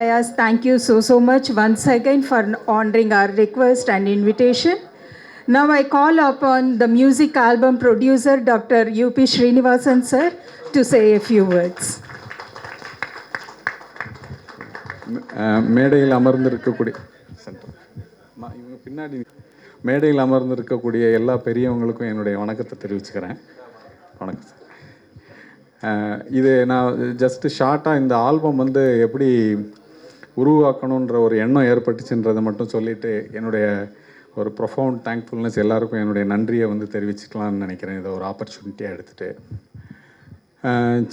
Yes, thank you so much once again for honoring our request and invitation. Now I call upon the music album producer Dr. U.P. Srinivasan sir to say a few words. மேடையில் அமர்ந்திருக்கக்கூடிய இவங்க பின்னாடி மேடையில் அமர்ந்திருக்கக்கூடிய எல்லா பெரியவங்களுக்கும் என்னுடைய வணக்கத்தை தெரிவிச்சுக்கிறேன். வணக்கம் சார். இது நான் ஜஸ்ட்டு ஷார்ட்டாக இந்த ஆல்பம் வந்து எப்படி உருவாக்கணுன்ற ஒரு எண்ணம் ஏற்பட்டுச்சுன்றதை மட்டும் சொல்லிவிட்டு என்னுடைய ஒரு ப்ரொஃபவுண்ட் தேங்க்ஃபுல்னஸ் எல்லாருக்கும் என்னுடைய நன்றியை வந்து தெரிவிச்சுக்கலாம்னு நினைக்கிறேன். இதை ஒரு ஆப்பர்ச்சுனிட்டியாக எடுத்துகிட்டு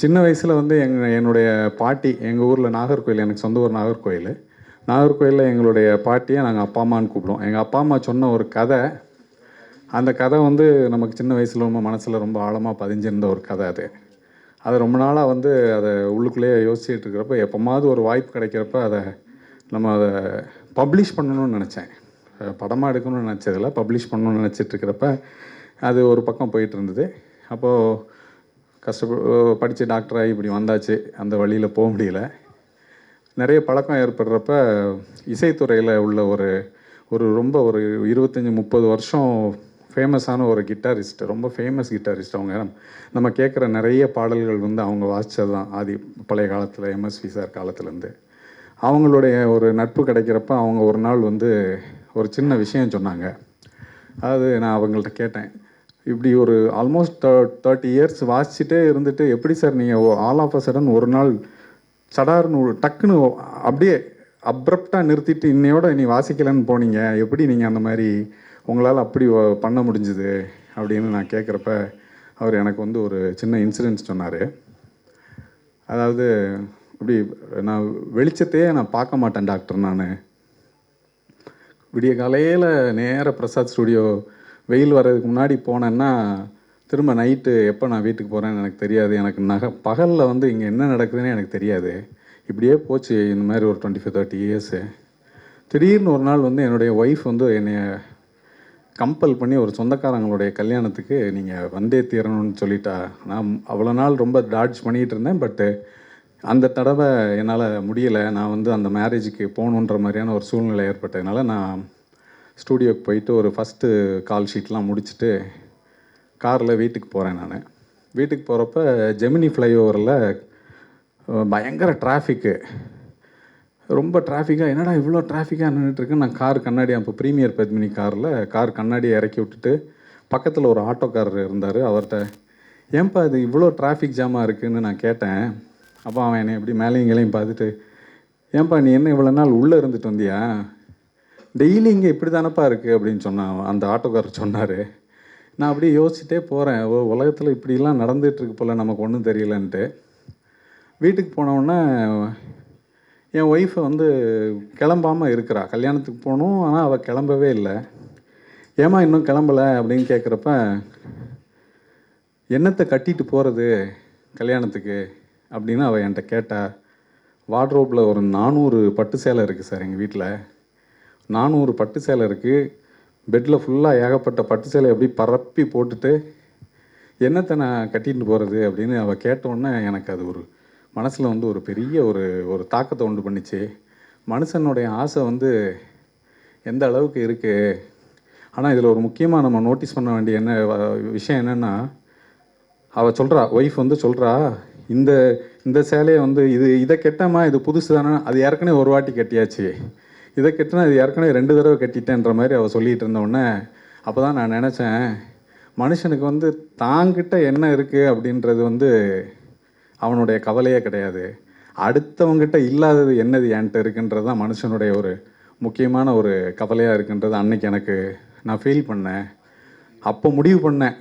சின்ன வயசில் வந்து என்னுடைய பாட்டி எங்கள் ஊரில் நாகர்கோயில், எனக்கு சொந்த ஊர் நாகர்கோயிலில் எங்களுடைய பாட்டியை நாங்கள் அப்பா அம்மான்னு கூப்பிடுவோம். எங்கள் அப்பா அம்மா சொன்ன ஒரு கதை, அந்த கதை வந்து நமக்கு சின்ன வயசில் ரொம்ப மனசில் ரொம்ப ஆழமாக பதிஞ்சிருந்த ஒரு கதை. அது ரொம்ப நாளாக வந்து அதை உள்ளுக்குள்ளேயே யோசிச்சுட்டு இருக்கிறப்ப எப்போமாவது ஒரு வாய்ப்பு கிடைக்கிறப்ப அதை பப்ளிஷ் பண்ணணும்னு நினச்சேன். படமாக எடுக்கணும்னு நினச்சதில்ல, பப்ளிஷ் பண்ணணும்னு நினச்சிட்ருக்கிறப்ப அது ஒரு பக்கம் போயிட்டு இருந்தது. அப்போது படித்து டாக்டராகி இப்படி வந்தாச்சு, அந்த வழியில் போக முடியல. நிறைய பழக்கம் ஏற்படுறப்ப இசைத்துறையில் உள்ள ஒரு ரொம்ப ஒரு 25-30 வருஷம் ஃபேமஸான ஒரு கிட்டாரிஸ்ட், ரொம்ப ஃபேமஸ் கிட்டாரிஸ்ட். அவங்க நம்ம கேட்குற நிறைய பாடல்கள் வந்து அவங்க வாசித்தது தான் பழைய காலத்தில், எம்எஸ்வி சார் காலத்துலேருந்து. அவங்களுடைய ஒரு நட்பு கிடைக்கிறப்ப அவங்க ஒரு நாள் வந்து ஒரு சின்ன விஷயம் சொன்னாங்க. அதாவது நான் அவங்கள்ட்ட கேட்டேன், இப்படி ஒரு ஆல்மோஸ்ட் 30 இயர்ஸ் வாசிச்சுட்டே இருந்துட்டு எப்படி சார் நீங்கள் ஆல் ஆஃப் அ சடன் ஒரு நாள் சடார்னு டக்குன்னு அப்படியே அப்ரப்டாக நிறுத்திட்டு இன்னையோட நீ வாசிக்கலைன்னு போனீங்க, எப்படி நீங்கள் அந்த மாதிரி உங்களால் அப்படி பண்ண முடிஞ்சுது அப்படின்னு நான் கேட்குறப்ப அவர் எனக்கு வந்து ஒரு சின்ன இன்சிடென்ட்ஸ் சொன்னார். அதாவது இப்படி நான் வெளிச்சத்தையே நான் பார்க்க மாட்டேன் டாக்டர். நான் விடிய காலையில் நேராக பிரசாத் ஸ்டுடியோ வெயில் வர்றதுக்கு முன்னாடி போனேன்னா திரும்ப நைட்டு எப்போ நான் வீட்டுக்கு போகிறேன்னு எனக்கு தெரியாது. எனக்கு பகலில் வந்து இங்கே என்ன நடக்குதுன்னு எனக்கு தெரியாது. இப்படியே போச்சு இந்த மாதிரி ஒரு 25-30 இயர்ஸு. திடீர்னு ஒரு நாள் வந்து என்னுடைய ஒய்ஃப் வந்து என்னை கம்பல் பண்ணி ஒரு சொந்தக்காரங்களுடைய கல்யாணத்துக்கு நீங்கள் வந்தே தீரணும்னு சொல்லிட்டா. நான் அவ்வளோ நாள் ரொம்ப டாட்ஜ் பண்ணிகிட்டு இருந்தேன். பட்டு அந்த தடவை என்னால் முடியலை. நான் வந்து அந்த மேரேஜுக்கு போகணுன்ற மாதிரியான ஒரு சூழ்நிலை ஏற்பட்டதுனால நான் ஸ்டூடியோக்கு போயிட்டு ஒரு ஃபஸ்ட்டு கால் ஷீட்லாம் முடிச்சுட்டு காரில் வீட்டுக்கு போகிறேன். நான் வீட்டுக்கு போகிறப்ப ஜெமினி ஃப்ளைஓவரில் பயங்கர டிராஃபிக்கு, ரொம்ப டிராஃபிக்காக. என்னடா இவ்வளோ டிராஃபிக்காக நின்றுட்டுருக்கு. நான் கார் கண்ணாடி, அப்போ ப்ரீமியர் பத்மினி கார் கண்ணாடியை இறக்கி விட்டுட்டு பக்கத்தில் ஒரு ஆட்டோக்காரர் இருந்தார். அவர்கிட்ட ஏன்பா இது இவ்வளோ டிராஃபிக் ஜாமாக இருக்குதுன்னு நான் கேட்டேன். அப்போ அவன் என்னை எப்படி மேலேயும் கீழையும் பார்த்துட்டு, ஏன்பா நீ என்ன இவ்வளோ நாள் உள்ளே இருந்துட்டு வந்தியா, டெய்லி இங்கே இப்படி தானப்பா இருக்குது அப்படின்னு சொன்னான் அந்த ஆட்டோக்காரர் சொன்னார். நான் அப்படியே யோசிச்சுட்டே போகிறேன், உலகத்தில் இப்படிலாம் நடந்துகிட்ருக்கு போல், நமக்கு ஒன்றும் தெரியலன்ட்டு. வீட்டுக்கு போனவுடனே என் ஒய்ஃபை வந்து கிளம்பாமல் இருக்கிறா. கல்யாணத்துக்கு போகணும், ஆனால் அவள் கிளம்பவே இல்லை. ஏமா இன்னும் கிளம்பலை அப்படின்னு கேட்குறப்ப, என்னத்தை கட்டிட்டு போகிறது கல்யாணத்துக்கு அப்படின்னு அவள் என்கிட்ட கேட்டா. வார்ட்ரோப்பில் ஒரு 400 பட்டு சேலை இருக்குது சார் எங்கள் வீட்டில். 400 பட்டு சேலை இருக்குது. பெட்டில் ஃபுல்லாக ஏகப்பட்ட பட்டு சேலை எப்படி பரப்பி போட்டுட்டு என்னத்தை நான் கட்டிட்டு போகிறது அப்படின்னு அவள் கேட்டோன்னே எனக்கு அது ஒரு மனசில் வந்து ஒரு பெரிய ஒரு தாக்கத்தை உண்டு பண்ணிச்சு. மனுஷனுடைய ஆசை வந்து எந்த அளவுக்கு இருக்குது. ஆனால் இதில் ஒரு முக்கியமாக நம்ம நோட்டீஸ் பண்ண வேண்டிய விஷயம் என்னென்னா, அவள் சொல்கிறா, ஒய்ஃப் வந்து சொல்கிறா, இந்த சேலையை வந்து இதை கெட்டமா, இது புதுசு தானே, அது ஏற்கனவே ஒரு வாட்டி கட்டியாச்சு, இதை கட்டினா இது ஏற்கனவே 2 தடவை கட்டிட்டேன்ற மாதிரி அவள் சொல்லிகிட்டு இருந்தோடனே அப்போ தான் நான் நினச்சேன், மனுஷனுக்கு வந்து தாங்கிட்ட என்ன இருக்குது அப்படின்றது வந்து அவனுடைய கவலையே கிடையாது. அடுத்தவங்கிட்ட இல்லாதது என்னது என்கிட்ட இருக்குன்றது தான் மனுஷனுடைய ஒரு முக்கியமான ஒரு கவலையாக இருக்குன்றது அன்னைக்கு எனக்கு நான் ஃபீல் பண்ணேன். அப்போ முடிவு பண்ணேன்,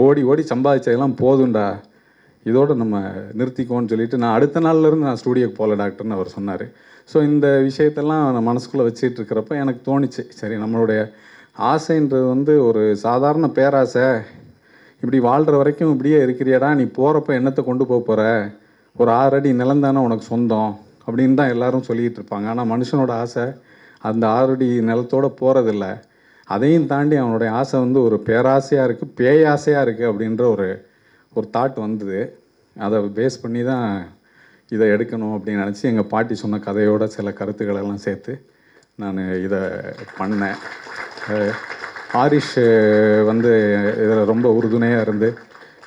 ஓடி சம்பாதிச்சதெல்லாம் போதுண்டா, இதோடு நம்ம நிறுத்திக்கோன்னு சொல்லிவிட்டு நான் அடுத்த நாள்லேருந்து நான் ஸ்டூடியோக்கு போகல டாக்டர்னு அவர் சொன்னார். ஸோ இந்த விஷயத்தெல்லாம் நான் மனசுக்குள்ளே வச்சுட்டு இருக்கிறப்ப எனக்கு தோணிச்சு, சரி நம்மளுடைய ஆசைன்றது வந்து ஒரு சாதாரண பேராசை, இப்படி வாழ்கிற வரைக்கும் இப்படியே இருக்கிறியாடா, நீ போகிறப்ப என்னத்தை கொண்டு போகிற, ஒரு 6 அடி நிலம் தானே உனக்கு சொந்தம் அப்படின்னு தான் எல்லோரும் சொல்லிகிட்டு இருப்பாங்க. ஆனால் மனுஷனோட ஆசை அந்த 6 அடி நிலத்தோடு போகிறதில்ல. அதையும் தாண்டி அவனுடைய ஆசை வந்து ஒரு பேராசையாக இருக்குது, பேயாசையாக இருக்குது அப்படின்ற ஒரு தாட் வந்தது. அதை பேஸ் பண்ணி தான் இதை எடுக்கணும் அப்படின்னு நினச்சி எங்கள் பாட்டி சொன்ன கதையோட சில கருத்துக்களெல்லாம் சேர்த்து நான் இதை பண்ணேன். ஹாரிஷ் வந்து இதில் ரொம்ப உறுதுணையாக இருந்து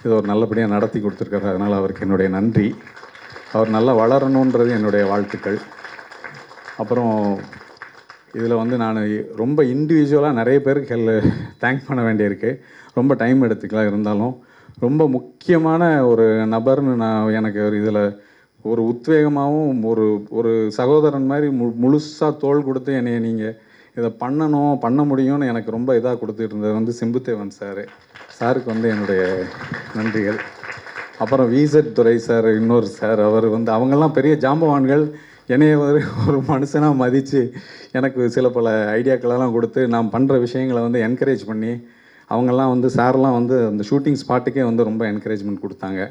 இதை ஒரு நல்லபடியாக நடத்தி கொடுத்துருக்காரு. அதனால் அவருக்கு என்னுடைய நன்றி. அவர் நல்லா வளரணுன்றது என்னுடைய வாழ்த்துக்கள். அப்புறம் இதில் வந்து நான் ரொம்ப இண்டிவிஜுவலாக நிறைய பேருக்கு தேங்க் பண்ண வேண்டியிருக்கு. ரொம்ப டைம் எடுத்துக்கலாம். இருந்தாலும் ரொம்ப முக்கியமான ஒரு நபர்னு எனக்கு ஒரு இதில் ஒரு உத்வேகமாகவும் ஒரு சகோதரன் மாதிரி முழுசாக தோள் கொடுத்து என்னை நீங்கள் இதை பண்ண முடியும்னு எனக்கு ரொம்ப இதாக கொடுத்துட்டு இருந்தது வந்து சிம்புதேவன் சாருக்கு வந்து என்னுடைய நன்றிகள். அப்புறம் விசெட் துரை சார், இன்னொரு சார், அவர் வந்து அவங்கெல்லாம் பெரிய ஜாம்பவான்கள். என்னைய ஒரு மனுஷனாக மதித்து எனக்கு சில பல ஐடியாக்களெல்லாம் கொடுத்து நான் பண்ணுற விஷயங்களை வந்து என்கரேஜ் பண்ணி அவங்கெல்லாம் வந்து சார்லாம் வந்து அந்த ஷூட்டிங் ஸ்பாட்டுக்கே வந்து ரொம்ப என்கரேஜ்மெண்ட் கொடுத்தாங்க.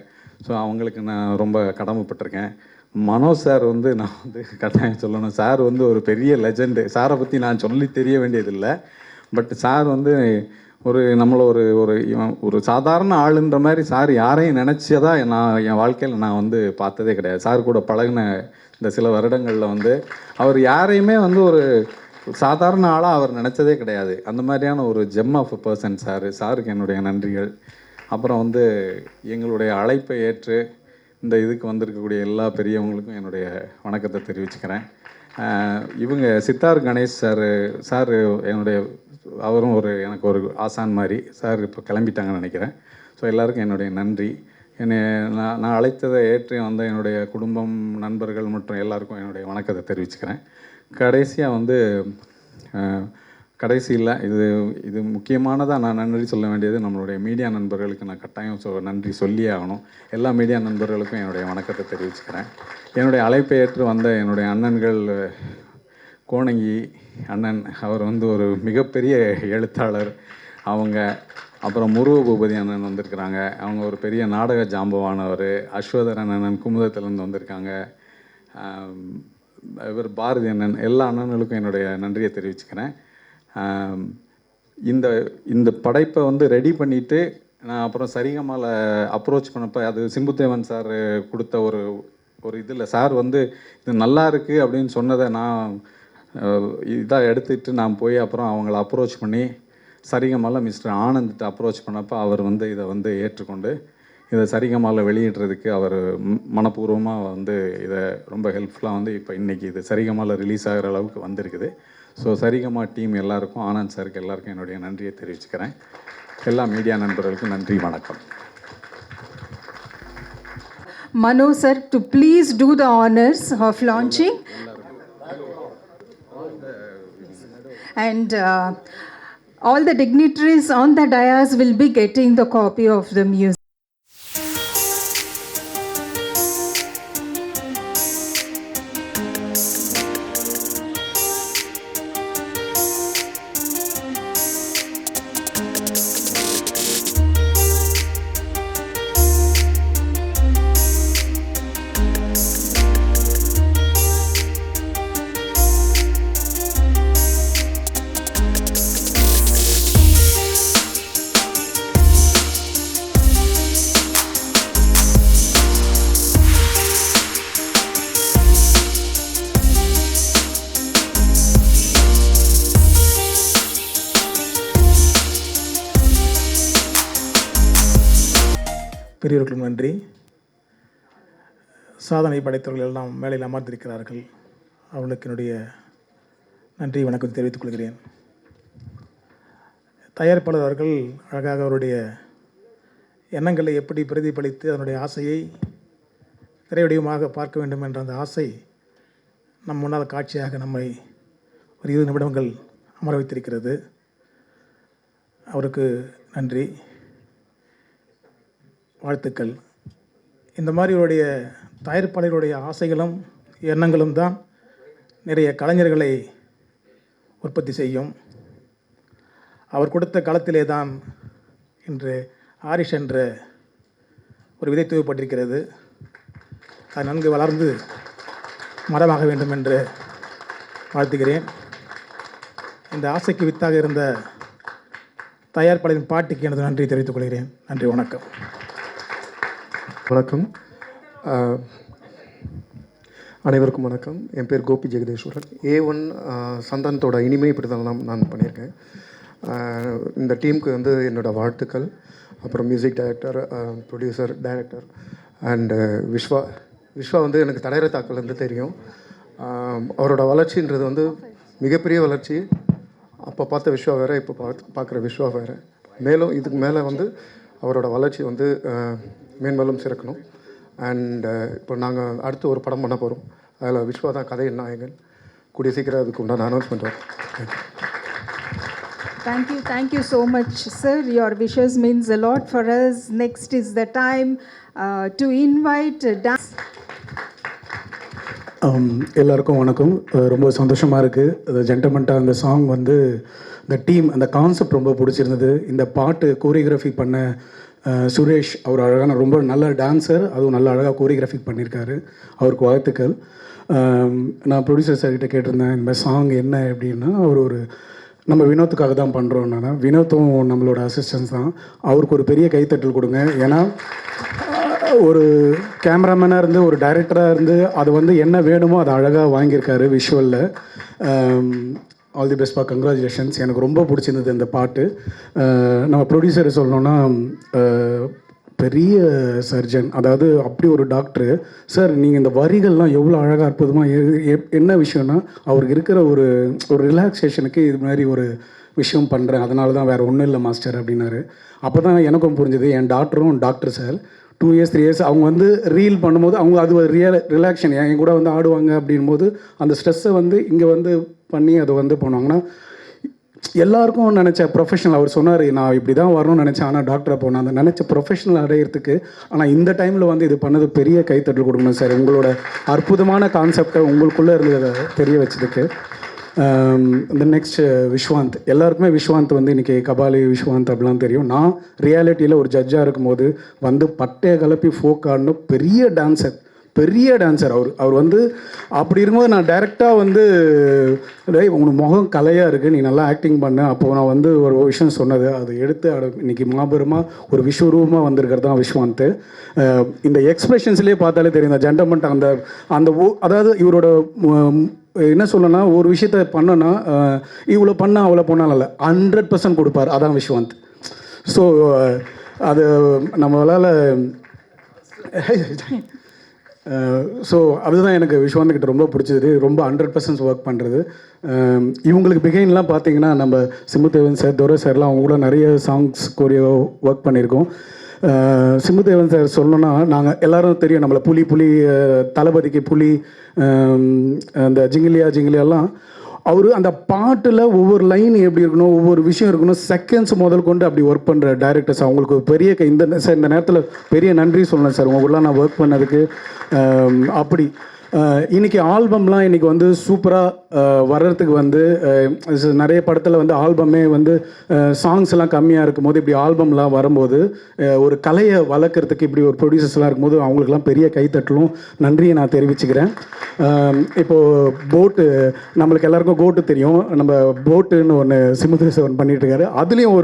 ஸோ அவங்களுக்கு நான் ரொம்ப கடமைப்பட்டிருக்கேன். மனோஜ் சார் வந்து நான் வந்து கட்டாயம் சொல்லணும். சார் வந்து ஒரு பெரிய லெஜெண்டு. சாரை பற்றி நான் சொல்லி தெரிய வேண்டியதில்லை. பட் சார் வந்து நம்மளை ஒரு சாதாரண ஆளுன்ற மாதிரி சார் யாரையும் நினச்சதா நான் என் வாழ்க்கையில் நான் வந்து பார்த்ததே கிடையாது. சார் கூட பழகின இந்த சில வருடங்களில் வந்து அவர் யாரையுமே வந்து ஒரு சாதாரண ஆளாக அவர் நினச்சதே கிடையாது. அந்த மாதிரியான ஒரு ஜெம் ஆஃப் அ பர்சன் சாருக்கு என்னுடைய நன்றிகள். அப்புறம் வந்து எங்களுடைய அழைப்பை ஏற்று இந்த இதுக்கு வந்திருக்கக்கூடிய எல்லா பெரியவங்களுக்கும் என்னுடைய வணக்கத்தை தெரிவிச்சுக்கிறேன். இவங்க சித்தார் கணேஷ் சார் என்னுடைய அவரும் எனக்கு ஒரு ஆசான் மாதிரி. சார் இப்போ கிளம்பிட்டாங்கன்னு நினைக்கிறேன். ஸோ எல்லாருக்கும் என்னுடைய நன்றி. நான் அழைத்ததை ஏற்று வந்த என்னுடைய குடும்பம், நண்பர்கள் மற்றும் எல்லாருக்கும் என்னுடைய வணக்கத்தை தெரிவிச்சுக்கிறேன். கடைசியாக வந்து கடைசியில் இது முக்கியமானதாக நான் நன்றி சொல்ல வேண்டியது நம்மளுடைய மீடியா நண்பர்களுக்கு நான் கட்டாயம் நன்றி சொல்லியே ஆகணும். எல்லா மீடியா நண்பர்களுக்கும் என்னுடைய வணக்கத்தை தெரிவிச்சுக்கிறேன். என்னுடைய அழைப்பை ஏற்று வந்த என்னுடைய அண்ணன்கள், கோணங்கி அண்ணன், அவர் வந்து ஒரு மிகப்பெரிய எழுத்தாளர் அவங்க. அப்புறம் முருக பூபதி அண்ணன் வந்திருக்கிறாங்க. அவங்க ஒரு பெரிய நாடக ஜாம்பவானவர். அஸ்வதரன் அண்ணன் குமுதத்திலேருந்து வந்திருக்காங்க. இவர் பாரதி அண்ணன். எல்லா அண்ணன்களுக்கும் என்னுடைய நன்றியை தெரிவிச்சுக்கிறேன். இந்த படைப்பை வந்து ரெடி பண்ணிவிட்டு நான் அப்புறம் சரிகமால அப்ரோச் பண்ணப்போ அது சிம்புதேவன் சார் கொடுத்த ஒரு இதில் சார் வந்து இது நல்லா இருக்குது அப்படின்னு சொன்னதை நான் இதாக எடுத்துகிட்டு நான் போய் அப்புறம் அவங்கள அப்ரோச் பண்ணி சரிகமால மிஸ்டர் ஆனந்த்கிட்ட அப்ரோச் பண்ணப்போ அவர் வந்து இதை வந்து ஏற்றுக்கொண்டு இதை சரிகமால வெளியிடுறதுக்கு அவர் மனப்பூர்வமாக வந்து இதை ரொம்ப ஹெல்ப்ஃபுல்லாக வந்து இப்போ இன்றைக்கி இது சரிகமால ரிலீஸ் ஆகிற அளவுக்கு வந்திருக்குது. ஸோ சரிகமா டீம் எல்லாருக்கும், ஆனந்த் சாருக்கு எல்லாருக்கும் என்னுடைய நன்றியை தெரிவிச்சுக்கிறேன். எல்லா மீடியா நண்பர்களுக்கும் நன்றி, வணக்கம். Mano sir, to please do the honors of launching. And all the dignitaries on the dais will be getting the copy of the music. பெரியவர்களுக்கும் நன்றி. சாதனை படைத்தவர்கள் எல்லாம் மேலையில் அமர்ந்திருக்கிறார்கள். அவர்களுக்கு என்னுடைய நன்றி வணக்கம் தெரிவித்துக் கொள்கிறேன். தயாரிப்பாளர் அவர்கள் அழகாக அவருடைய எண்ணங்களை எப்படி பிரதிபலித்து அதனுடைய ஆசையை திரைவடிவமாக பார்க்க வேண்டும் என்ற அந்த ஆசை நம் முன்னால் காட்சியாக நம்மை ஒரு 20 நிமிடங்கள் அமர வைத்திருக்கிறது. அவருக்கு நன்றி, வாழ்த்துக்கள். இந்த மாதிரி இவருடைய தயாரிப்பாளர்களுடைய ஆசைகளும் எண்ணங்களும் தான் நிறைய கலைஞர்களை உற்பத்தி செய்யும். அவர் கொடுத்த களத்திலே தான் இன்று ஹாரிஷ் என்ற ஒரு விதை தூவப்பட்டிருக்கிறது. அது நன்கு வளர்ந்து மரமாக வேண்டும் என்று வாழ்த்துகிறேன். இந்த ஆசைக்கு வித்தாக இருந்த தயாரிப்பாளரின் பாட்டிக்கு எனது நன்றி தெரிவித்துக் கொள்கிறேன். நன்றி, வணக்கம். வணக்கம். அனைவருக்கும் வணக்கம். என் பேர் கோபி ஜெகதீஸ்வரன். A1 சந்தானத்தோட இனிமை இப்படி தான் நான் பண்ணியிருக்கேன். இந்த டீமுக்கு வந்து என்னோடய வாழ்த்துக்கள். அப்புறம் music director, producer, director and Vishwa வந்து எனக்கு தடையற தாக்கலேருந்து தெரியும். அவரோட வளர்ச்சின்றது வந்து மிகப்பெரிய வளர்ச்சி. அப்போ பார்த்த விஸ்வா வேறு, இப்போ பார்க்குற விஸ்வா வேறு. மேலும் இதுக்கு மேலே வந்து அவரோட வளர்ச்சி வந்து மேன்மேலும் சிறக்கணும். அண்ட் இப்போ நாங்கள் அடுத்து ஒரு படம் பண்ண போகிறோம். அதில் விஸ்வா தான் கதை நாயகன். கூடிய சீக்கிரம் அதுக்கு உண்டான அனௌன்ஸ்மெண்ட் வரும். Thank you so much, sir. Your wishes means a lot for us. Next is the time to invite dance. எல்லாருக்கும் வணக்கம். ரொம்ப சந்தோஷமாக இருக்குது. ஜென்டல்மென்ட்டாக அந்த சாங் வந்து இந்த டீம் அந்த கான்செப்ட் ரொம்ப பிடிச்சிருந்தது. இந்த பாட்டு கோரியோகிராஃபி பண்ண சுரேஷ், அவர் அழகான ரொம்ப நல்ல டான்ஸர், அதுவும் நல்ல அழகாக கோரியோகிராஃபி பண்ணியிருக்காரு. அவருக்கு வாழ்த்துக்கள். நான் ப்ரொடியூசர் சார்கிட்ட கேட்டிருந்தேன் இந்த மாதிரி சாங் என்ன அப்படின்னா, அவர் ஒரு நம்ம வினோத்துக்காக தான் பண்ணுறோம். நான் வினோத்தும் நம்மளோட அசிஸ்டன்ஸ் தான். அவருக்கு ஒரு பெரிய கைத்தட்டல் கொடுங்க. ஏன்னா ஒரு கேமராமேனாக இருந்து ஒரு டைரக்டராக இருந்து அது வந்து என்ன வேணுமோ அதை அழகாக வாங்கியிருக்காரு விஷுவலில். All the பெஸ்ட்பா, congratulations. எனக்கு ரொம்ப பிடிச்சிருந்தது இந்த பாட்டு. நம்ம ப்ரொடியூசரை சொல்லணுன்னா பெரிய சர்ஜன், அதாவது அப்படி ஒரு டாக்டரு. சார் நீங்கள் இந்த வரிகள்லாம் எவ்வளோ அழகாக அற்புதமாக என்ன விஷயம்னா, அவருக்கு இருக்கிற ஒரு ரிலாக்ஸேஷனுக்கு இது மாதிரி ஒரு விஷயம் பண்ணுறேன், அதனால தான் வேறு ஒன்றும் இல்லை மாஸ்டர் அப்படின்னாரு. அப்போ தான் எனக்கும் புரிஞ்சுது. என் டாக்டரும் டாக்டர் சார் 2 years 3 years அவங்க வந்து ரீல் பண்ணும்போது அவங்க அது ஒரு ரிலாக்ஷன் என் கூட வந்து ஆடுவாங்க அப்படின் போது அந்த ஸ்ட்ரெஸ்ஸை வந்து இங்கே வந்து பண்ணி அதை வந்து பண்ணுவாங்கன்னா எல்லாருக்கும் நினச்ச ப்ரொஃபஷனல். அவர் சொன்னார் நான் இப்படி தான் வரணும்னு நினச்சேன், ஆனால் டாக்டரை போனேன். அந்த நினச்ச ப்ரொஃபஷனல் அடையிறதுக்கு ஆனால் இந்த டைமில் வந்து இது பண்ணது பெரிய கைத்தட்டல் கொடுக்கணும் சார். உங்களோட அற்புதமான கான்செப்டை உங்களுக்குள்ளே இருந்ததை தெரிய வச்சதுக்கு. இந்த நெக்ஸ்ட் விஸ்வாந்த், எல்லாருக்குமே விஸ்வாந்த் வந்து இன்றைக்கி கபாலி விஸ்வாந்த் அப்படிலாம் தெரியும். நான் ரியாலிட்டியில் ஒரு ஜட்ஜாக இருக்கும்போது வந்து பட்டையை கலப்பி ஃபோக் ஆடணும் பெரிய டான்சர் அவர் வந்து அப்படி இருக்கும்போது நான் டைரெக்டாக வந்து உங்களுக்கு முகம் கலையாக இருக்குது, நீ நல்லா ஆக்டிங் பண்ண. அப்போது நான் வந்து ஒரு விஷயம் சொன்னது அதை எடுத்து இன்றைக்கி மாபெருமாக ஒரு விஸ்வரூபமாக வந்திருக்கிறது தான் விஸ்வாந்த். இந்த எக்ஸ்பிரஷன்ஸ்லேயே பார்த்தாலே தெரியும் இந்த ஜென்டல்மென்ட். அந்த அதாவது இவரோட என்ன சொல்லணும்னா, ஒரு விஷயத்த பண்ணனா இவ்வளோ பண்ணால் அவ்வளோ பண்ணாலும் இல்லை, 100% கொடுப்பார். அதான் விஸ்வாந்த். ஸோ அது நம்மளால் ஸோ அதுதான் எனக்கு விஸ்வாந்த்கிட்ட ரொம்ப பிடிச்சது. ரொம்ப 100% ஒர்க் பண்ணுறது. இவங்களுக்கு பிகைன்லாம் பார்த்தீங்கன்னா நம்ம சிம்புதேவன் சார், துரை சார்லாம் அவங்க கூட நிறைய சாங்ஸ் கோரியோ ஒர்க் பண்ணியிருக்கோம். சிம்புதேவன் சார் சொல்லணும்னா, நாங்கள் எல்லோரும் தெரியும் நம்மளை புலி தளபதிக்கு புலி, அந்த ஜிங்கிலியாலாம் அவர் அந்த பாட்டில் ஒவ்வொரு லைன் எப்படி இருக்கணும், ஒவ்வொரு விஷயம் இருக்கணும், செகண்ட்ஸ் முதல் கொண்டு அப்படி ஒர்க் பண்ணுற டைரக்டர்ஸ் அவங்களுக்கு பெரிய இந்த நேரத்தில் பெரிய நன்றி சொல்லணும் சார். உங்கள் கூட நான் ஒர்க் பண்ணதுக்கு. அப்படி இன்றைக்கி ஆல்பம்லாம் இன்றைக்கி வந்து சூப்பராக வர்றதுக்கு வந்து நிறைய படத்தில் வந்து ஆல்பமே வந்து சாங்ஸ் எல்லாம் கம்மியாக இருக்கும் போது இப்படி ஆல்பம்லாம் வரும்போது ஒரு கலையை வளர்க்குறதுக்கு இப்படி ஒரு ப்ரொடியூசர்ஸ்லாம் இருக்கும்போது அவங்களுக்குலாம் பெரிய கைத்தட்டலும் நன்றியை நான் தெரிவிச்சுக்கிறேன். இப்போது போட்டு, நம்மளுக்கு எல்லாருக்கும் கோட்டு தெரியும். நம்ம போட்டுன்னு ஒன்று சிமுதேசவன் பண்ணிகிட்ருக்காரு. அதுலேயும்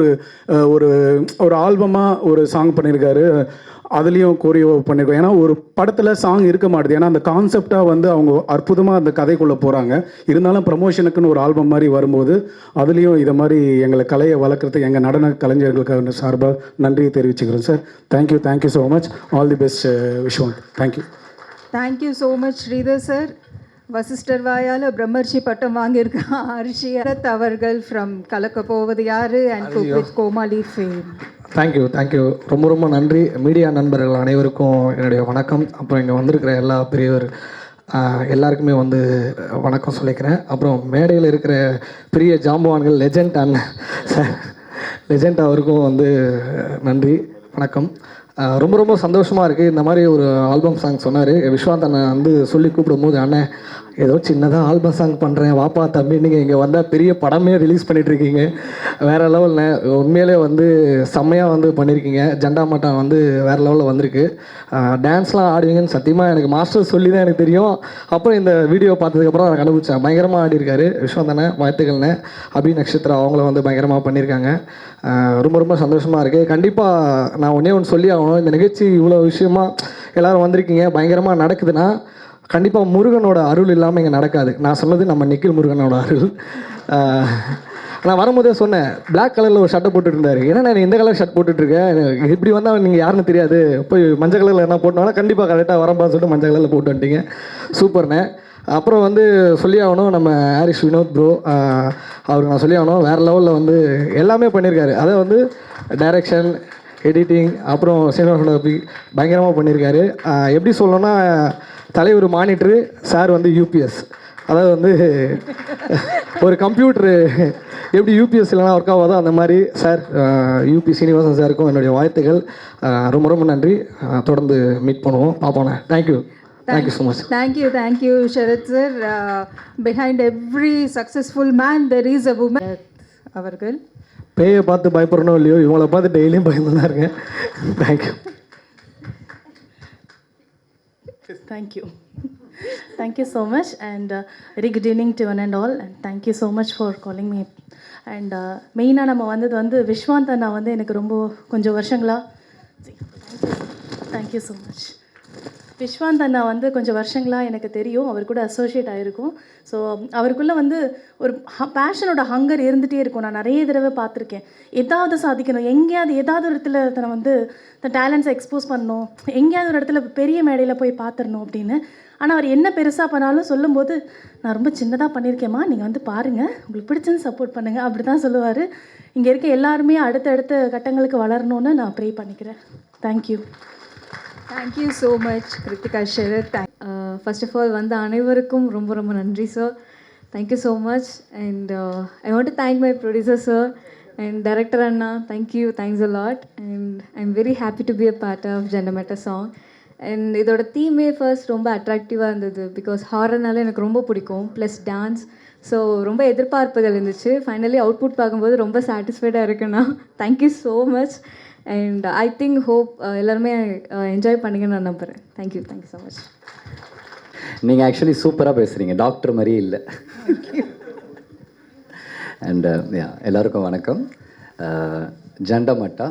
ஒரு ஆல்பமாக ஒரு சாங் பண்ணியிருக்காரு. அதுலேயும் கோரியோ பண்ணியிருக்கோம். ஏன்னா ஒரு படத்தில் சாங் இருக்க மாட்டுது. ஏன்னா அந்த கான்செப்டாக வந்து அவங்க அற்புதமாக அந்த கதைக்குள்ளே போகிறாங்க. இருந்தாலும் ப்ரமோஷனுக்குன்னு ஒரு ஆல்பம் மாதிரி வரும்போது அதுலேயும் இதை மாதிரி எங்களை கலையை வளர்க்குறதுக்கு எங்கள் நடன கலைஞர்களுக்காக சார்பாக நன்றியை தெரிவிச்சுக்கிறோம் sir. Thank you so much. All the best Vishwanth. Thank you so much Sridhar sir. Vasishtar வாயால் பிரம்மர்ஷி பட்டம் வாங்கியிருக்க அரிஷியரத் அவர்கள் from Kalakka Povadhu Yaaru and with Comali fame. Thank you ரொம்ப நன்றி. மீடியா நண்பர்கள் அனைவருக்கும் என்னுடைய வணக்கம். அப்புறம் இங்கே வந்திருக்கிற எல்லா பெரியவர் எல்லாருக்குமே வந்து வணக்கம் சொல்லிக்கிறேன். அப்புறம் மேடையில் இருக்கிற பெரிய ஜாம்பவான்கள் லெஜெண்ட் அவருக்கும் வந்து நன்றி, வணக்கம். ரொம்ப சந்தோஷமாக இருக்குது. இந்த மாதிரி ஒரு ஆல்பம் சாங் சொன்னார் விஸ்வாந்த் அண்ணன் வந்து சொல்லி கூப்பிடும்போது, அண்ணன் ஏதோ சின்னதாக ஆல்பம் சாங் பண்ணுறேன் வாப்பா தம்பி, நீங்கள் இங்கே வந்தால் பெரிய படமே ரிலீஸ் பண்ணிகிட்ருக்கீங்க, வேறு லெவலில் உண்மையிலே வந்து செம்மையாக வந்து பண்ணியிருக்கீங்க. ஜெண்டா மட்டம் வந்து வேறு லெவலில் வந்திருக்கு. டான்ஸ்லாம் ஆடுவீங்கன்னு சத்தியமாக எனக்கு மாஸ்டர் சொல்லி தான் எனக்கு தெரியும். அப்புறம் இந்த வீடியோ பார்த்ததுக்கப்புறம் எனக்கு அனுபவிச்சேன். பயங்கரமாக ஆடிருக்காரு விஸ்வாந்த் அண்ணன். வாழ்த்துக்கள்ண்ணே. அபி நக்ஷத்ரா அவங்களும் வந்து பயங்கரமாக பண்ணியிருக்காங்க. ரொம்ப சந்தோஷமாக இருக்குது. கண்டிப்பாக நான் ஒன்றே ஒன்று சொல்லி ஆகணும். இந்த நிகழ்ச்சி இவ்வளோ விஷயமா எல்லோரும் வந்திருக்கீங்க, பயங்கரமாக நடக்குதுன்னா கண்டிப்பாக முருகனோட அருள் இல்லாமல் இங்கே நடக்காது. நான் சொன்னது நம்ம நிக்கில் முருகனோட அருள். நான் வரும்போதே சொன்னேன், பிளாக் கலரில் ஒரு ஷர்ட்டை போட்டுட்டு இருந்தார். ஏன்னா நான் இந்த கலர் ஷர்ட் போட்டுட்ருக்கேன், இப்படி வந்தால் நீங்கள் யாருன்னு தெரியாது, போய் மஞ்சள் கலரில் என்ன போட்டோம்னா கண்டிப்பாக கரெக்டாக வரம்பான்னு சொல்லிட்டு மஞ்சள் கலரில் போட்டு வந்துட்டீங்க. சூப்பர்ண்ணே. அப்புறம் வந்து சொல்லி ஆகணும், நம்ம ஹாரிஸ் வினோத் ப்ரோ, அவருக்கு நான் சொல்லி ஆகணும், வேறு லெவலில் வந்து எல்லாமே பண்ணியிருக்காரு. அதை வந்து டைரக்ஷன், எடிட்டிங், அப்புறம் சினிமாட்டோகிராஃபி பயங்கரமாக பண்ணியிருக்காரு. எப்படி சொல்லணும்னா, தலைவர் மானிட்ரு, சார் வந்து யூபிஎஸ். அதாவது வந்து ஒரு கம்ப்யூட்ரு எப்படி யூபிஎஸ் இல்லைனா ஒர்க் ஆகாதோ அந்த மாதிரி சார், யூபி சீனிவாசன் சாருக்கும் என்னுடைய வாழ்த்துக்கள். ரொம்ப ரொம்ப நன்றி. தொடர்ந்து மீட் பண்ணுவோம், பார்ப்போண்ணே. Thank you. Thank you so much. Thank you, Sharad sir. Behind every successful man, there is a woman. அவர்கள் பேயை பார்த்து பயப்படணும் இல்லையோ, இவங்கள பார்த்து டெய்லியும் பயந்து தான் இருக்கேன். Thank you. Thank you. Thank you so much, and very good evening to one and all, and thank you so much for calling me. And மெயினாக நம்ம வந்தது வந்து விஸ்வாந்த் அண்ணா வந்து எனக்கு ரொம்ப கொஞ்சம் வருஷங்களா, தேங்க்யூ ஸோ மச். விஸ்வாந்த் அண்ணா வந்து கொஞ்சம் வருஷங்களாக எனக்கு தெரியும், அவர் கூட அசோசியேட் ஆகிருக்கும். ஸோ அவருக்குள்ளே வந்து ஒரு பேஷனோட ஹங்கர் இருந்துகிட்டே இருக்கும். நான் நிறைய தடவை பார்த்துருக்கேன், ஏதாவது சாதிக்கணும், எங்கேயாவது ஏதாவது ஒரு இடத்துல தன்னை வந்து தன் டேலண்ட்ஸை எக்ஸ்போஸ் பண்ணணும், எங்கேயாவது ஒரு இடத்துல பெரிய மேடையில் போய் பார்த்துடணும் அப்படின்னு. ஆனால் அவர் என்ன பெருசாக பண்ணாலும் சொல்லும்போது, நான் ரொம்ப சின்னதாக பண்ணியிருக்கேம்மா, நீங்கள் வந்து பாருங்கள், உங்களுக்கு பிடிச்சது சப்போர்ட் பண்ணுங்கள், அப்படி தான் சொல்லுவார். இங்கே இருக்க எல்லாருமே அடுத்தடுத்த கட்டங்களுக்கு வளரணும்னு நான் ப்ரே பண்ணிக்கிறேன். Thank you. Thank you so much, Kritika Sharad. First of all, வந்த அனைவருக்கும் ரொம்ப ரொம்ப நன்றி sir. Thank you so much. And I want to thank my producer sir and director Anna. Thank you, thanks a lot. And I'm very happy to be a part of Jandamata song. And இதோட தீமே first ரொம்ப அட்ராக்டிவாக இருந்தது, because ஹாரர்னால எனக்கு ரொம்ப பிடிக்கும், plus dance. So ரொம்ப எதிர்பார்ப்புகள் இருந்துச்சு. ஃபைனலி அவுட்புட் பார்க்கும்போது ரொம்ப சாட்டிஸ்ஃபைடாக இருக்குண்ணா. Thank you so much. And I think hope எல்லாருமே என்ஜாய் பண்ணிங்கன்னு நான் நம்புகிறேன். Thank you so much. நீங்கள் ஆக்சுவலி சூப்பராக பேசுகிறீங்க, டாக்டர் மாதிரியே இல்லை. அண்ட் எல்லாருக்கும் வணக்கம். ஜண்டமட்டா,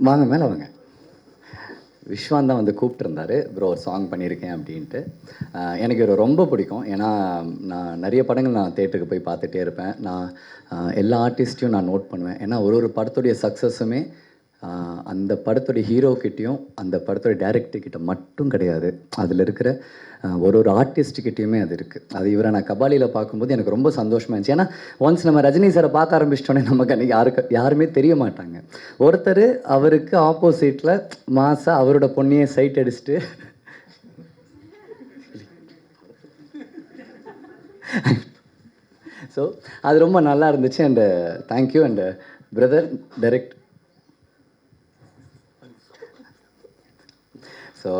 வாங்க மேலே வாங்க. விஸ்வாந்த் தான் வந்து கூப்பிட்டுருந்தாரு, ப்ரோ ஒரு சாங் பண்ணியிருக்கேன் அப்படின்ட்டு. எனக்கு இவர் ரொம்ப பிடிக்கும். ஏன்னா நான் நிறைய படங்கள் நான் தேட்டருக்கு போய் பார்த்துட்டே இருப்பேன். நான் எல்லா ஆர்டிஸ்ட்டையும் நான் நோட் பண்ணுவேன். ஏன்னா ஒரு படத்துடைய சக்ஸஸுமே அந்த படத்துடைய ஹீரோக்கிட்டேயும் அந்த படத்துடைய டைரக்டர்கிட்ட மட்டும் கிடையாது, அதில் இருக்கிற ஒரு ஆர்டிஸ்ட்டுக்கிட்டேயுமே அது இருக்குது. அது இவரை நான் கபாலியில் பார்க்கும்போது எனக்கு ரொம்ப சந்தோஷமாக இருந்துச்சு. ஏன்னா ஒன்ஸ் நம்ம ரஜினி சாரை பார்க்க ஆரம்பிச்சிட்டோன்னே நமக்கு அன்றைக்கி யாருமே தெரிய மாட்டாங்க. ஒருத்தர் அவருக்கு ஆப்போசிட்டில் மாசா அவரோட பொண்ணையே சைட் அடிச்சுட்டு ஸோ அது ரொம்ப நல்லா இருந்துச்சு. And thank you. And brother direct. So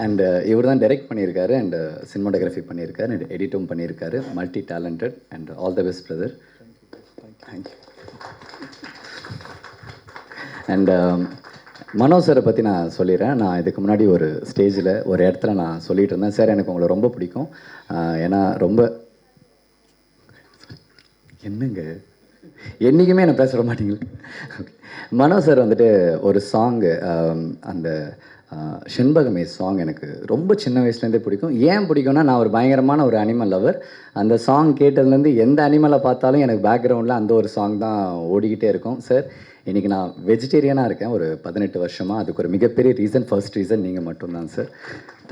and இவர் தான் டைரக்ட் பண்ணியிருக்காரு, அண்டு சினிமாட்டோகிராஃபி பண்ணியிருக்காரு, அண்ட் எடிட்டும் பண்ணியிருக்காரு. Multi talented. And all the best brother. Thank you. And Manoj சாரை பற்றி நான் சொல்லிடுறேன். நான் இதுக்கு முன்னாடி ஒரு ஸ்டேஜில் ஒரு இடத்துல நான் சொல்லிகிட்டு இருந்தேன், சார் எனக்கு உங்களை ரொம்ப பிடிக்கும், ஏன்னா ரொம்ப என்னங்க என்றைக்குமே என்ன பேச மாட்டீங்களா. மனோஜ் சார் வந்துட்டு ஒரு சாங்கு, அந்த செண்பகமே சாங் எனக்கு ரொம்ப சின்ன வயசுலேருந்தே பிடிக்கும். ஏன் பிடிக்கும்னா, நான் ஒரு பயங்கரமான ஒரு அனிமல் லவர். அந்த சாங் கேட்டதுலேருந்து எந்த அனிமலை பார்த்தாலும் எனக்கு பேக்ரவுண்டில் அந்த ஒரு சாங் தான் ஓடிக்கிட்டே இருக்கும். சார் இன்றைக்கி நான் வெஜிடேரியனாக இருக்கேன் ஒரு 18 வருஷமாக. அதுக்கு ஒரு மிகப்பெரிய ரீசன், ஃபர்ஸ்ட் ரீசன் நீங்கள் மட்டும்தான் சார்.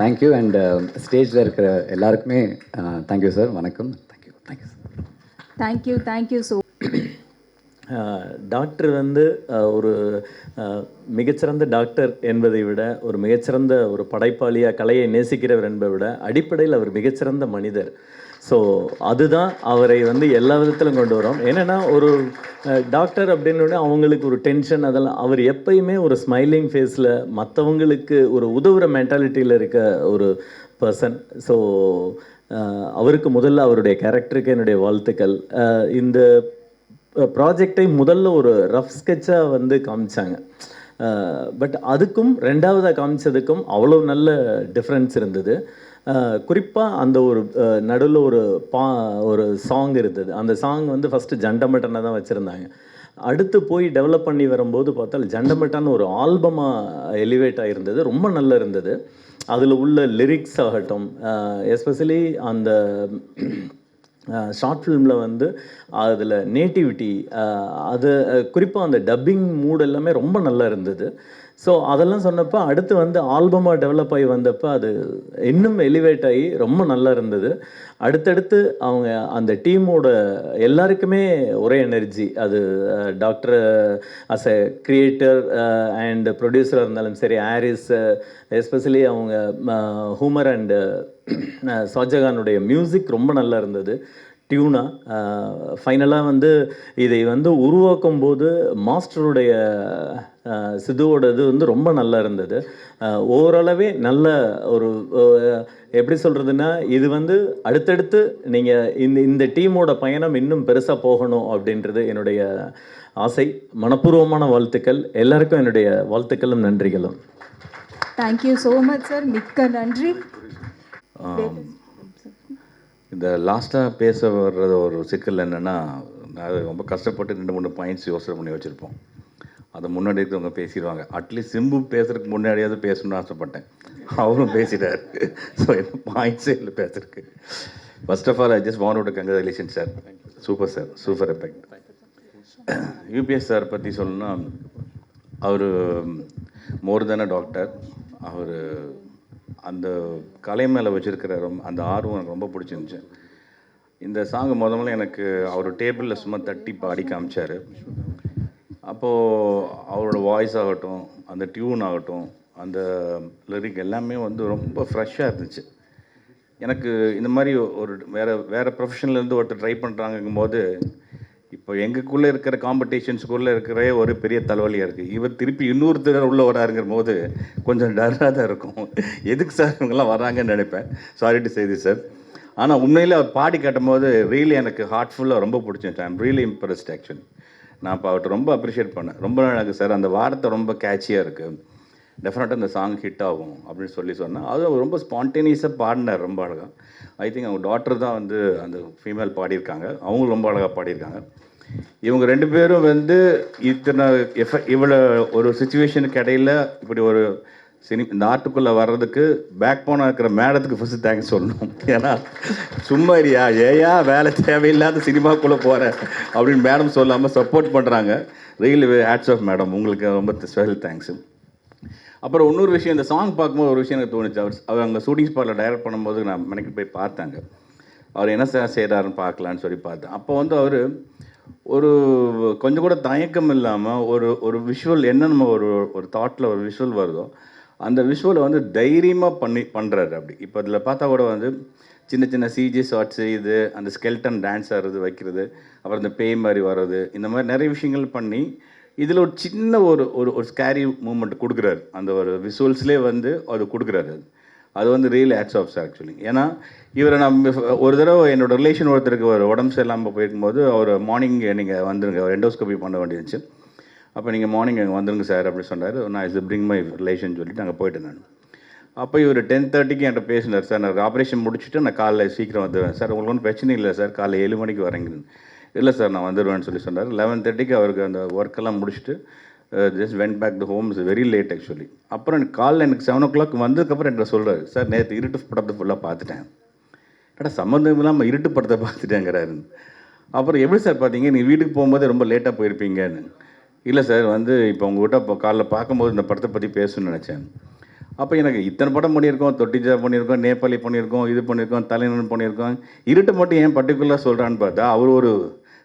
தேங்க்யூ. அண்ட் ஸ்டேஜில் இருக்கிற எல்லாருக்குமே தேங்க்யூ சார். வணக்கம். Thank you. Thank you. Thank you so. Doctor வந்து ஒரு மிகச்சிறந்த டாக்டர் என்பதை விட, ஒரு மிகச்சிறந்த ஒரு படைப்பாளியாக கலையை நேசிக்கிறவர் என்பதை விட, அடிப்படையில் அவர் மிகச்சிறந்த மனிதர். ஸோ அதுதான் அவரை வந்து எல்லா விதத்திலும் கொண்டு வரோம். என்னென்னா, ஒரு டாக்டர் அப்படின்னு அவங்களுக்கு ஒரு டென்ஷன், அதெல்லாம் அவர் எப்பயுமே ஒரு ஸ்மைலிங் ஃபேஸில் மற்றவங்களுக்கு ஒரு உதவுற மென்டாலிட்டியில் இருக்க ஒரு பர்சன். ஸோ அவருக்கு முதல்ல அவருடைய கேரக்டருக்கு என்னுடைய வாழ்த்துக்கள். இந்த ப்ராஜெக்டை முதல்ல ஒரு ரஃப் ஸ்கெட்சாக வந்து காமிச்சாங்க, பட் அதுக்கும் ரெண்டாவதாக காமிச்சதுக்கும் அவ்வளோ நல்ல டிஃப்ரென்ஸ் இருந்தது. குறிப்பாக அந்த ஒரு நடுவில் ஒரு சாங் இருந்தது. அந்த சாங் வந்து ஃபஸ்ட்டு ஜண்டமட்டனை தான் வச்சுருந்தாங்க. அடுத்து போய் டெவலப் பண்ணி வரும்போது பார்த்தால் ஜண்டமட்டான்னு ஒரு ஆல்பமாக எலிவேட் ஆகிருந்தது. ரொம்ப நல்லா இருந்தது. அதில் உள்ள லிரிக்ஸ் ஆகட்டும், எஸ்பெஷலி அந்த ஷார்ட் ஃபிலிமில் வந்து அதில் நேட்டிவிட்டி, அது குறிப்பாக அந்த டப்பிங் மூட் எல்லாமே ரொம்ப நல்லா இருந்தது. ஸோ அதெல்லாம் சொன்னப்போ அடுத்து வந்து ஆல்பமாக டெவலப் ஆகி வந்தப்போ அது இன்னும் எலிவேட் ஆகி ரொம்ப நல்லா இருந்தது. அடுத்தடுத்து அவங்க அந்த டீமோட எல்லாருக்குமே ஒரே எனர்ஜி. அது doctor as a creator and ப்ரொடியூசராக இருந்தாலும் சரி, ஹாரிஸ் எஸ்பெஷலி அவங்க ஹூமர் அண்டு ஷாஜகானுடைய மியூசிக் ரொம்ப நல்லா இருந்தது. டியூனா ஃபைனலாக வந்து இதை வந்து உருவாக்கும் போது மாஸ்டருடைய சிதுவோட இது வந்து ரொம்ப நல்லா இருந்தது. ஓரளவே நல்ல ஒரு எப்படி சொல்கிறதுன்னா, இது வந்து அடுத்தடுத்து நீங்கள் இந்த டீமோட பயணம் இன்னும் பெருசாக போகணும் அப்படின்றது என்னுடைய ஆசை. மனப்பூர்வமான வாழ்த்துக்கள் எல்லாருக்கும், என்னுடைய வாழ்த்துக்களும் நன்றிகளும். தேங்க்யூ ஸோ மச் சார், மிக்க நன்றி. இந்த லாஸ்ட்டாக பேச வர்றது ஒரு சிக்கல் என்னென்னா, நான் ரொம்ப கஷ்டப்பட்டு 2-3 பாயிண்ட்ஸ் யோசனை பண்ணி வச்சுருப்போம். அதை முன்னாடி இருக்கவங்க பேசிடுவாங்க. அட்லீஸ்ட் சிம்பு பேசுறதுக்கு முன்னாடியாவது பேசணும்னு ஆசைப்பட்டேன், அவரும் பேசிட்டார். ஸோ என்ன பாயிண்ட்ஸே இல்லை பேசுறதுக்கு. First of all I just want to congratulation sir. Super sir, super effect. UPS sir பற்றி சொல்லணும்னா, அவர் மோர் தென் அ டாக்டர். அவர் அந்த கலை மேலே வச்சுருக்கிற அந்த ஆர்வம் எனக்கு ரொம்ப பிடிச்சிருந்துச்சு. இந்த சாங் முதல்ல எனக்கு அவர் டேபிளில் சும்மா தட்டி பாடி காமிச்சார். அப்போது அவரோட வாய்ஸ் ஆகட்டும், அந்த டியூன் ஆகட்டும், அந்த லிரிக் எல்லாமே வந்து ரொம்ப ஃப்ரெஷ்ஷாக இருந்துச்சு. எனக்கு இந்த மாதிரி ஒரு வேறு ப்ரொஃபஷன்லேருந்து ஒருத்தர் ட்ரை பண்ணுறாங்கும் போது, இப்போ எங்களுக்குள்ளே இருக்கிற காம்படிஷன்ஸுக்குள்ளே இருக்கிற ஒரு பெரிய தலைவலியாக இருக்குது. இவர் திருப்பி இன்னொருத்தர் உள்ளே வராருங்கிற போது கொஞ்சம் டர்ராக தான் இருக்கும். எதுக்கு சார் இவங்கெல்லாம் வராங்கன்னு நினைப்பேன். Sorry to say this sir. ஆனால் உண்மையில் அவர் பாடி காட்டும் போது ரியலி எனக்கு ஹார்ட்ஃபுல்லாக ரொம்ப பிடிச்சிருந்துச்சு. I'm really impressed actually. நான் இப்போ அவர்கிட்ட ரொம்ப அப்ரிஷியேட் பண்ணேன். ரொம்ப நாளாக சார் அந்த வார்த்தை ரொம்ப கேட்சியாக இருக்குது, டெஃபினட்டாக இந்த சாங் ஹிட் ஆகும் அப்படின்னு சொன்னேன். அது ரொம்ப ஸ்பான்டேனியஸாக பாடினார், ரொம்ப அழகாக. ஐ திங்க் அவங்க டாக்டர் தான் வந்து அந்த ஃபீமேல் பாடியிருக்காங்க, அவங்களும் ரொம்ப அழகாக பாடியிருக்காங்க. இவங்க 2 பேரும் வந்து இவ்வளோ ஒரு சுச்சுவேஷனுக்கு இடையில் இப்படி ஒரு இந்த ஆர்ட்டுக்குள்ளே வர்றதுக்கு பேக் போனாக இருக்கிற மேடத்துக்கு ஃபஸ்ட்டு தேங்க்ஸ் சொல்லணும். ஏன்னா சும்மா ஏயா வேலை தேவையில்லாத சினிமாக்குள்ளே போகிறேன் அப்படின்னு மேடம் சொல்லாமல் சப்போர்ட் பண்ணுறாங்க. ரியலி ஹேட்ஸ் ஆஃப் மேடம், உங்களுக்கு ரொம்ப ஸ்பெஷல் தேங்க்ஸு. அப்புறம் இன்னொரு விஷயம், இந்த சாங் பார்க்கும்போது ஒரு விஷயம் எனக்கு தோணுச்சு. அவர் அங்கே ஷூட்டிங் ஸ்பாட்டில் டைரக்ட் பண்ணும்போது நான் மெனக்கு போய் பார்த்தாங்க. அவர் என்ன செய்கிறாருன்னு பார்க்கலான்னு சொல்லி பார்த்தேன். அப்போ வந்து அவர் ஒரு கொஞ்சம் கூட தயக்கம் இல்லாமல் ஒரு விஷுவல் என்ன நம்ம ஒரு தாட்டில் ஒரு விஷுவல் வருதோ அந்த விஷுவலை வந்து தைரியமாக பண்ணுறாரு. அப்படி இப்போ அதில் பார்த்தா கூட வந்து சின்ன சின்ன சிஜி ஷாட்ஸு, இது அந்த ஸ்கெல்டன் டான்ஸ் ஆடுறது வைக்கிறது, அப்புறம் இந்த பேய் மாதிரி வர்றது, இந்த மாதிரி நிறைய விஷயங்கள் பண்ணி இதில் ஒரு சின்ன ஒரு ஸ்கேரி மூமெண்ட் கொடுக்குறாரு. அந்த ஒரு விஷுவல்ஸ்லேயே வந்து அது கொடுக்குறாரு. அது வந்து real hats off sir actually. ஏன்னா இவரை நான் ஒரு தடவை என்னோடய ரிலேஷன் ஒருத்தருக்கு ஒரு உடம்பு சரியில்லாமல் போயிருக்கும்போது அவர் மார்னிங் நீங்கள் வந்துருங்க, எண்டோஸ்கோபி பண்ண வேண்டியிருந்துச்சு. அப்போ நீங்கள் மார்னிங் அங்கே வந்துருங்க சார் அப்படி சொன்னார். நான் இஸ் பிரிங் மை ரிலேஷன் சொல்லிட்டு அங்கே போயிட்டேன் நான். அப்போ இவர் 10:30க்கு என்கிட்ட பேசினார். சார் நான் ஆப்ரேஷன் முடிச்சுட்டு நான் காலைல சீக்கிரம் வந்துடுவேன் சார், உங்களுக்கு ஒன்றும் பிரச்சனை இல்லை சார், காலைல 7 மணிக்கு வரேங்க. இல்லை சார் நான் வந்துடுவேன்னு சொல்லி சொன்னார். 11:30க்கு அவருக்கு அந்த ஒர்க்கெல்லாம் முடிச்சுட்டு just went back to home. Is very late actually. அப்புறம் எனக்கு காலைல எனக்கு 7 o'clock வந்ததுக்கப்புறம் என்கிட்ட சொல்கிறார், சார் நேற்று இருட்டு படத்தை ஃபுல்லாக பார்த்துட்டேன். ஏடா சம்மந்தம் இல்லாமல் இருட்டு படத்தை பார்த்துட்டேங்கிறாரு. அப்புறம் எப்படி சார் பார்த்தீங்க, நீங்கள் வீட்டுக்கு போகும்போது ரொம்ப லேட்டாக போயிருப்பீங்கன்னு. இல்லை சார் வந்து இப்போ உங்கள்கிட்ட இப்போ காலைல பார்க்கும்போது இந்த படத்தை பற்றி பேசணும்னு நினச்சேன். அப்போ எனக்கு இத்தனை படம் பண்ணியிருக்கோம், தொட்டிஜா பண்ணியிருக்கோம், நேபாளி பண்ணியிருக்கோம், இது பண்ணியிருக்கோம், தலைநன் பண்ணியிருக்கோம், இருட்டு மட்டும் ஏன் பர்டிகுலராக சொல்கிறான்னு பார்த்தா அவர் ஒரு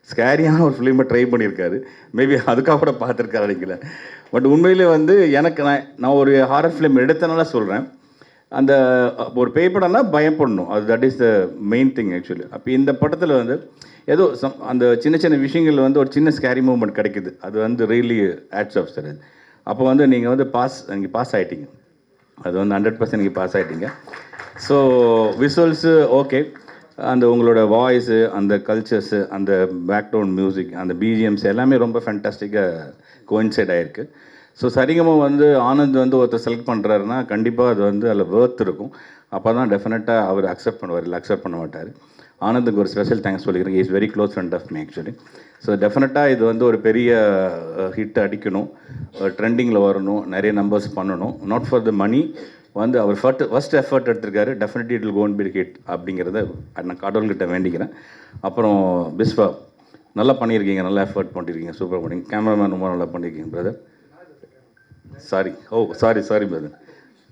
ஸ்கேரியான ஒரு ஃபிலிமை ட்ரை பண்ணியிருக்காரு. மேபி அதுக்காக கூட பார்த்துருக்காரு நினைக்கல. பட் உண்மையிலே வந்து எனக்கு நான் ஒரு ஹாரர் ஃபிலிம் எடுத்தனால சொல்கிறேன். அந்த ஒரு பேய் படம்னா பயப்படணும், அது that is the main thing actually. அப்போ இந்த படத்தில் வந்து ஏதோ அந்த சின்ன சின்ன விஷயங்கள் வந்து ஒரு சின்ன ஸ்கேரி மூமெண்ட் கிடைக்குது. அது வந்து ரியலி ஹேட்ஸ் ஆஃப் சார். அப்போ வந்து நீங்கள் வந்து நீங்கள் பாஸ் ஆகிட்டீங்க, அது வந்து 100% நீங்கள் பாஸ் ஆகிட்டீங்க. ஸோ விஷுவல்ஸு ஓகே, அந்த உங்களோட வாய்ஸு, அந்த கல்ச்சர்ஸு, அந்த பேக்ரவுண்ட் மியூசிக், அந்த பிஜிஎம்ஸ் எல்லாமே ரொம்ப ஃபேண்டாஸ்டிக்காக கோயின்சைட் ஆகிருக்கு. ஸோ சரிகமாக வந்து ஆனந்த் வந்து ஒருத்தர் செலக்ட் பண்ணுறாருன்னா கண்டிப்பாக அது வந்து அதில் வேர்த் இருக்கும். அப்போ தான் டெஃபினட்டாக அவர் அக்செப்ட் பண்ணுவார், இல்லை அக்செப்ட் பண்ண மாட்டார். ஆனந்துக்கு ஒரு ஸ்பெஷல் தேங்க்ஸ் சொல்லிக்கிறேன். Is very close friend of me actually. So டெஃபினட்டாக இது வந்து ஒரு பெரிய ஹிட் அடிக்கணும், ட்ரெண்டிங்கில் வரணும், நிறைய நம்பர்ஸ் பண்ணணும். நாட் ஃபார் த மணி, வந்து அவர் ஃபர்ஸ்ட் எஃபர்ட் எடுத்திருக்காரு. Definitely it will go and be hit அப்படிங்கிறத நான் கடவுள்கிட்ட வேண்டிக்கிறேன். அப்புறம் பிஸ்வா நல்லா பண்ணியிருக்கீங்க, நல்லா எஃபர்ட் பண்ணியிருக்கீங்க, சூப்பர் பண்ணிங்க. கேமராமேன் ரொம்ப நல்லா பண்ணியிருக்கீங்க பிரதர். சாரி பிரதர்,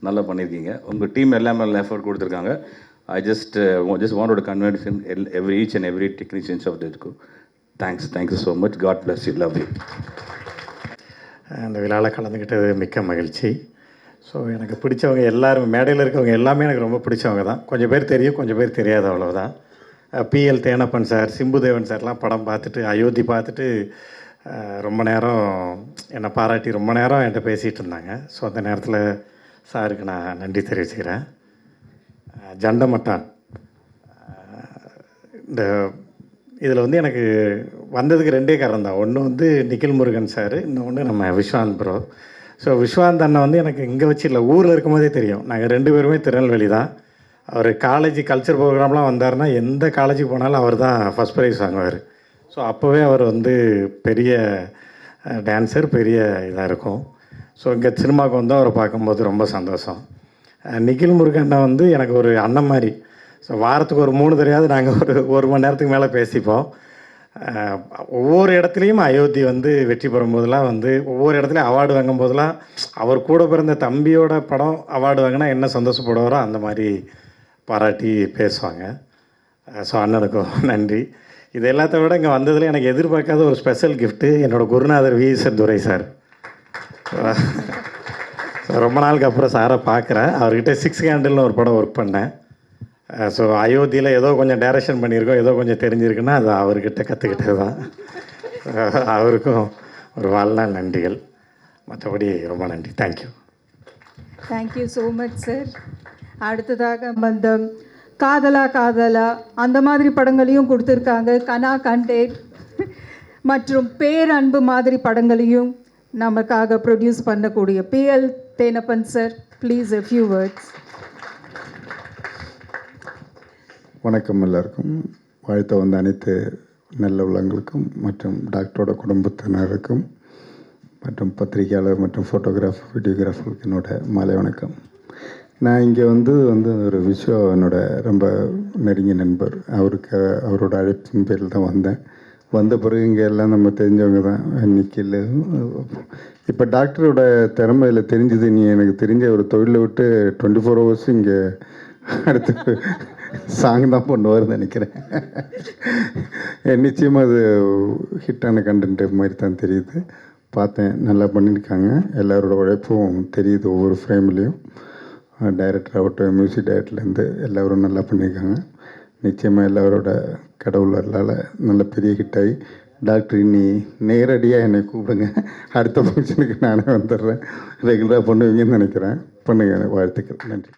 நல்லா பண்ணியிருக்கீங்க. உங்கள் டீம் எல்லாமே நல்லா எஃபர்ட் கொடுத்துருக்காங்க. I just wanted to convince each and every technicians of the school. Thank you so much. God bless you. Love you. அந்த விழாவில் கலந்துக்கிட்டது மிக்க மகிழ்ச்சி. ஸோ எனக்கு பிடிச்சவங்க எல்லாரும், மேடையில் இருக்கவங்க எல்லாமே எனக்கு ரொம்ப பிடிச்சவங்க தான். கொஞ்சம் பேர் தெரியும், கொஞ்சம் பேர் தெரியாது, அவ்வளோதான். PL தேனப்பன் சார், சிம்புதேவன் சார்லாம் படம் பார்த்துட்டு, அயோத்தி பார்த்துட்டு ரொம்ப நேரம் என்னை பாராட்டி ரொம்ப நேரம் என்கிட்ட பேசிகிட்டு இருந்தாங்க. ஸோ அந்த நேரத்தில் சாருக்கு நான் நன்றி தெரிவிச்சுக்கிறேன். ஜண்டமட்டான் இந்த இதில் வந்து எனக்கு வந்ததுக்கு 2 காரணம் தான். ஒன்று வந்து நிக்கில் முருகன் சார், இன்னொன்று நம்ம விஸ்வாந்த் ப்ரோ. ஸோ விஸ்வாந்த் அண்ணன் வந்து எனக்கு இங்கே வச்சு இல்லை, ஊரில் இருக்கும்போதே தெரியும். நாங்கள் 2 பேருமே திருநெல்வேலி தான். அவர் காலேஜ் கல்ச்சர் ப்ரோக்ராம்லாம் வந்தார்னா எந்த காலேஜுக்கு போனாலும் அவர் தான் ஃபஸ்ட் ப்ரைஸ் வாங்குவார். ஸோ அப்போவே அவர் வந்து பெரிய டான்ஸர், பெரிய இதாக இருக்கும். ஸோ இங்கே சினிமாவுக்கு வந்து அவரை பார்க்கும்போது ரொம்ப சந்தோஷம். நிக்கில் முருகண்ணா வந்து எனக்கு ஒரு அண்ணன் மாதிரி. ஸோ வாரத்துக்கு ஒரு 3 தடவையாவது நாங்கள் ஒரு மணி நேரத்துக்கு மேலே பேசிப்போம். ஒவ்வொரு இடத்துலையும் அயோத்தி வந்து வெற்றி பெறும்போதெல்லாம் வந்து ஒவ்வொரு இடத்துலையும் அவார்டு வாங்கும் போதெல்லாம் அவர் கூட பிறந்த தம்பியோட படம் அவார்டு வாங்கினா என்ன சந்தோஷப்படுவாரோ அந்த மாதிரி பாராட்டி பேசுவாங்க. ஸோ அண்ணனுக்கும் நன்றி. இது எல்லாத்த விட இங்கே வந்ததில் எனக்கு எதிர்பார்க்காத ஒரு ஸ்பெஷல் கிஃப்ட்டு என்னோடய குருநாதர் VS துரை சார். ரொம்ப நாளுக்கு அப்புறம் சாரை பார்க்குறேன். அவர்கிட்ட 6 கேண்டில்னு ஒரு படம் ஒர்க் பண்ணேன். ஸோ அயோத்தியில் ஏதோ கொஞ்சம் டைரக்ஷன் பண்ணியிருக்கோம், ஏதோ கொஞ்சம் தெரிஞ்சிருக்குன்னா அது அவர்கிட்ட கற்றுக்கிட்டது தான். அவருக்கும் ஒரு வாழ்நாள் நன்றிகள். மற்றபடி ரொம்ப நன்றி. Thank you so much sir. அடுத்ததாக அந்த காதலா அந்த மாதிரி படங்களையும் கொடுத்துருக்காங்க. கனா கண்டேட் மற்றும் பேரன்பு மாதிரி படங்களையும் நமக்காக ப்ரொடியூஸ் பண்ணக்கூடிய PL Thenappan sir, please a few words. வணக்கம் எல்லாருக்கும். வாழ்த்த வந்த அனைத்து நல்ல உள்ளங்களுக்கும் மற்றும் டாக்டரோட குடும்பத்தினருக்கும் மற்றும் பத்திரிகையாளர் மற்றும் ஃபோட்டோகிராஃபர், வீடியோகிராஃபருக்கு என்னோட மாலை வணக்கம். நான் இங்கே வந்து ஒரு விஸ்வா என்னோட ரொம்ப நெருங்கிய நண்பர். அவரோட அழைப்பின் பேரில் தான் வந்தேன். வந்த பிறகு இங்கே எல்லாம் நம்ம தெரிஞ்சவங்க தான். நிக்கில் இப்போ டாக்டரோட திறமையில் தெரிஞ்சது. நீ எனக்கு தெரிஞ்ச ஒரு தொழிலை விட்டு 24 hours இங்கே அடுத்து சாங் தான் பண்ணுவார்னு நினைக்கிறேன். நிச்சயமாக அது ஹிட்டான கண்டென்ட் மாதிரி தான் தெரியுது. பார்த்தேன், நல்லா பண்ணியிருக்காங்க. எல்லாரோட உழைப்பும் தெரியுது ஒவ்வொரு ஃப்ரேம்லேயும். டைரக்டர் ஆகட்டும், மியூசிக் டைரக்டர்லேருந்து எல்லோரும் நல்லா பண்ணியிருக்காங்க. நிச்சயமாக எல்லாரோட கடவுளால் நல்ல பெரிய ஹிட்டாகி டாக்டர் இன்னி நேரடியாக என்னை கூப்பிடுங்க, அடுத்த ஃபங்க்ஷனுக்கு நானே வந்துடுறேன். ரெகுலராக பண்ணுவீங்கன்னு நினைக்கிறேன். பண்ணுங்க, வாழ்த்துக்கள். நன்றி.